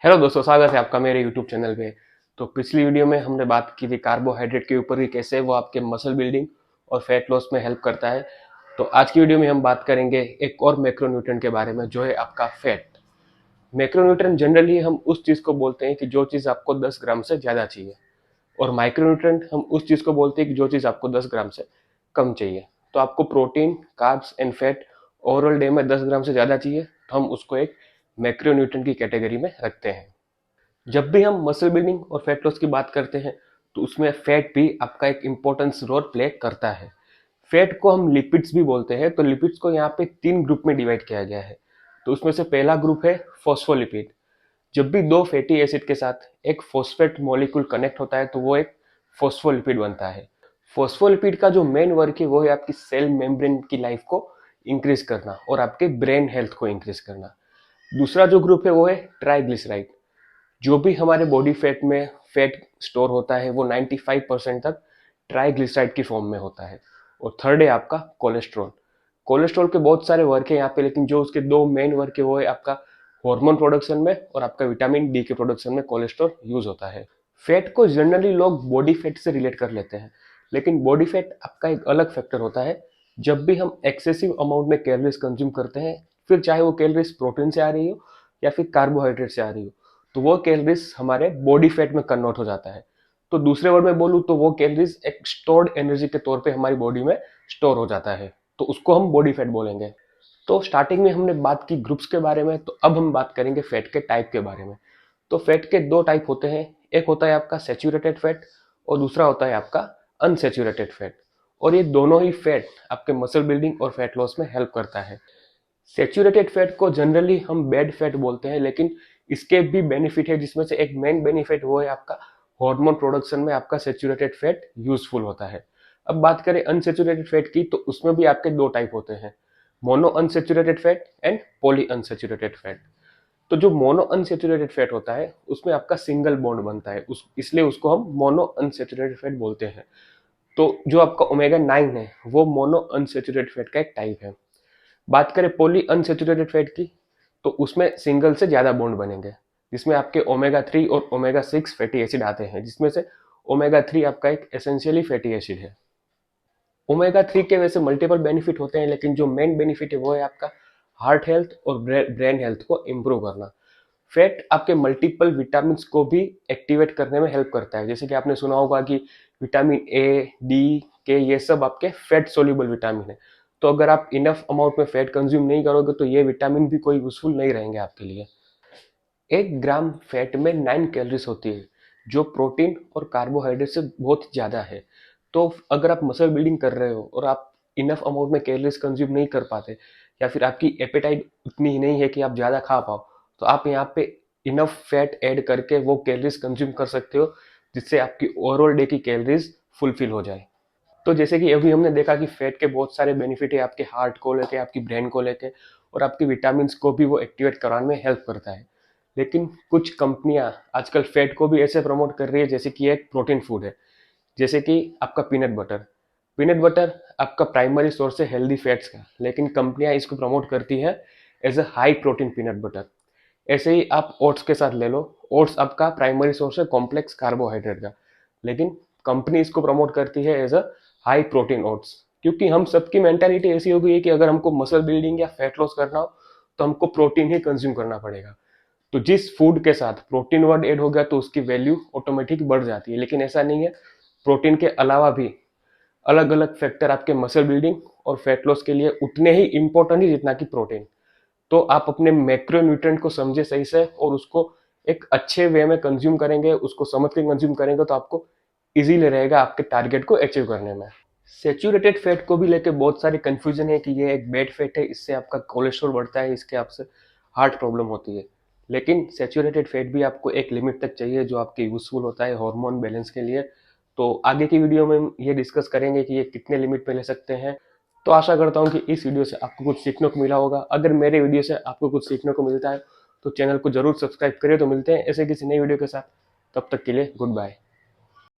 Hello दोस्तों, स्वागत है आपका मेरे यूट्यूब चैनल पे। तो पिछली वीडियो में हमने बात की थी कार्बोहाइड्रेट के ऊपर कि कैसे वो आपके मसल बिल्डिंग और फैट लॉस में हेल्प करता है। तो आज की वीडियो में हम बात करेंगे एक और मैक्रोन्यूट्रिएंट के बारे में, जो है आपका फैट। मैक्रोन्यूट्रिएंट जनरली हम उस चीज़ को बोलते हैं कि जो चीज़ आपको 10 ग्राम से ज़्यादा चाहिए, और माइक्रोन्यूट्रिएंट हम उस चीज़ को बोलते हैं कि जो चीज़ आपको 10 ग्राम से कम चाहिए। तो आपको protein, carbs and fat overall day में 10 ग्राम से ज़्यादा चाहिए, तो हम उसको एक मैक्रोन्यूट्रिएंट की कैटेगरी में रखते हैं। जब भी हम मसल बिल्डिंग और फैट लॉस की बात करते हैं, तो उसमें फैट भी आपका एक इम्पोर्टेंस रोल प्ले करता है। फैट को हम लिपिड्स भी बोलते हैं। तो लिपिड्स को यहाँ पे 3 ग्रुप में डिवाइड किया गया है। तो उसमें से पहला ग्रुप है फॉस्फोलिपिड। जब भी दो फैटी एसिड के साथ एक फॉस्फेट मॉलिक्यूल कनेक्ट होता है, तो वो एक फॉस्फोलिपिड बनता है। फॉस्फोलिपिड का जो मेन वर्क है वो है आपकी सेल मेम्ब्रेन की लाइफ को इंक्रीज करना और आपके ब्रेन हेल्थ को इंक्रीज करना। दूसरा जो ग्रुप है वो है ट्राइग्लिसराइड। जो भी हमारे बॉडी फैट में फैट स्टोर होता है वो 95% तक ट्राइग्लिसराइड की फॉर्म में होता है। और थर्ड है आपका कोलेस्ट्रॉल। कोलेस्ट्रॉल के बहुत सारे वर्क है यहाँ पे, लेकिन जो उसके दो मेन वर्क है वो है आपका हार्मोन प्रोडक्शन में और आपका विटामिन डी के प्रोडक्शन में कोलेस्ट्रॉल यूज होता है। फैट को जनरली लोग बॉडी फैट से रिलेट कर लेते हैं, लेकिन बॉडी फैट आपका एक अलग फैक्टर होता है। जब भी हम एक्सेसिव अमाउंट में कैलोरीज कंज्यूम करते हैं, फिर चाहे वो कैलोरीज प्रोटीन से आ रही हो या फिर कार्बोहाइड्रेट से आ रही हो, तो वो कैलोरीज हमारे बॉडी फैट में कन्वर्ट हो जाता है। तो दूसरे वर्ड में बोलूँ तो वो कैलोरीज एक स्टोर्ड एनर्जी के तौर पे हमारी बॉडी में स्टोर हो जाता है, तो उसको हम बॉडी फैट बोलेंगे। तो स्टार्टिंग में हमने बात की ग्रुप्स के बारे में, तो अब हम बात करेंगे फैट के टाइप के बारे में। तो फैट के दो टाइप होते हैं। एक होता है आपका सैचुरेटेड फैट और दूसरा होता है आपका अनसैचुरेटेड फैट। और ये दोनों ही फैट आपके मसल बिल्डिंग और फैट लॉस में हेल्प करता है। सैचुरेटेड फैट को जनरली हम बैड फैट बोलते हैं, लेकिन इसके भी बेनिफिट है, जिसमें से एक मेन बेनिफिट वो है आपका हार्मोन प्रोडक्शन में आपका सैचुरेटेड फैट यूजफुल होता है। अब बात करें अनसैचुरेटेड फैट की, तो उसमें भी आपके दो टाइप होते हैं, mono unsaturated fat and poly unsaturated fat. तो जो मोनो अनसैचुरेटेड फैट होता है उसमें आपका सिंगल बॉन्ड बनता है, इसलिए उसको हम मोनो अनसैचुरेटेड फैट बोलते हैं। तो जो आपका ओमेगा 9 है वो मोनो अनसैचुरेटेड फैट का एक टाइप है। बात करें पॉली अनसैचुरेटेड फैट की, तो उसमें सिंगल से ज्यादा बॉन्ड बनेंगे, जिसमें आपके ओमेगा 3 और ओमेगा 6 फैटी एसिड आते हैं, जिसमें से ओमेगा 3 आपका एक एसेंशियली फैटी एसिड है। ओमेगा 3 के वैसे मल्टीपल बेनिफिट होते हैं, लेकिन जो मेन बेनिफिट है वो है आपका हार्ट हेल्थ और ब्रेन हेल्थ को इम्प्रूव करना। फैट आपके मल्टीपल विटामिन को भी एक्टिवेट करने में हेल्प करता है। जैसे कि आपने सुना होगा कि विटामिन ए, डी, के, ये सब आपके फैट सोल्यूबल विटामिन है। तो अगर आप इनफ अमाउंट में फैट कंज्यूम नहीं करोगे, तो ये विटामिन भी कोई यूजफुल नहीं रहेंगे आपके लिए। 1 ग्राम फैट में 9 कैलोरीज होती है, जो प्रोटीन और कार्बोहाइड्रेट से बहुत ज़्यादा है। तो अगर आप मसल बिल्डिंग कर रहे हो और आप इनफ अमाउंट में कैलोरीज कंज्यूम नहीं कर पाते, या फिर आपकी एपेटाइट उतनी ही नहीं है कि आप ज़्यादा खा पाओ, तो आप यहाँ पे इनफ फैट ऐड करके वो कैलोरीज कंज्यूम कर सकते हो, जिससे आपकी ओवरऑल डे की कैलोरीज फुलफिल हो जाए। तो जैसे कि अभी हमने देखा कि फैट के बहुत सारे बेनिफिट है, आपके हार्ट को लेके, आपकी ब्रेन को लेके, और आपकी विटामिन को भी वो एक्टिवेट कराने में हेल्प करता है। लेकिन कुछ कंपनियां आजकल फैट को भी ऐसे प्रमोट कर रही है जैसे कि एक प्रोटीन फूड है। जैसे कि आपका पीनट बटर। पीनट बटर आपका प्राइमरी सोर्स है हेल्दी फैट्स का, लेकिन कंपनियां इसको प्रमोट करती है as a high protein peanut butter. ऐसे ही आप ओट्स के साथ ले लो। ओट्स आपका प्राइमरी सोर्स है कॉम्प्लेक्स कार्बोहाइड्रेट का, लेकिन कंपनी इसको प्रमोट करती है as a high protein oats, क्योंकि हम सबकी मेंटालिटी ऐसी हो गई है कि अगर हमको मसल बिल्डिंग या फैट लॉस करना हो तो हमको प्रोटीन ही कंज्यूम करना पड़ेगा। तो जिस फूड के साथ प्रोटीन वर्ड ऐड हो गया तो उसकी वैल्यू ऑटोमेटिक बढ़ जाती है, लेकिन ऐसा नहीं है। प्रोटीन के अलावा भी अलग अलग फैक्टर आपके मसल बिल्डिंग और फैट लॉस के लिए उतने ही इंपॉर्टेंट ही जितना कि प्रोटीन। तो आप अपने मैक्रोन्यूट्रिएंट को समझे सही से और उसको एक अच्छे वे में कंज्यूम करेंगे, उसको समझ के कंज्यूम करेंगे, तो आपको इजीली रहेगा आपके टारगेट को अचीव करने में। सेचुरेटेड फैट को भी लेके बहुत सारी कंफ्यूजन है कि ये एक बैड फैट है, इससे आपका कोलेस्ट्रॉल बढ़ता है, इसके आपसे हार्ट प्रॉब्लम होती है। लेकिन सेचुरेटेड फैट भी आपको एक लिमिट तक चाहिए, जो आपके यूजफुल होता है हार्मोन बैलेंस के लिए। तो आगे की वीडियो में हम ये डिस्कस करेंगे कि ये कितने लिमिट पे ले सकते हैं। तो आशा करता हूँ कि इस वीडियो से आपको कुछ सीखने को मिला होगा। अगर मेरे वीडियो से आपको कुछ सीखने को मिलता है तो चैनल को जरूर सब्सक्राइब करिए। तो मिलते हैं ऐसे किसी नई वीडियो के साथ, तब तक के लिए गुड बाय।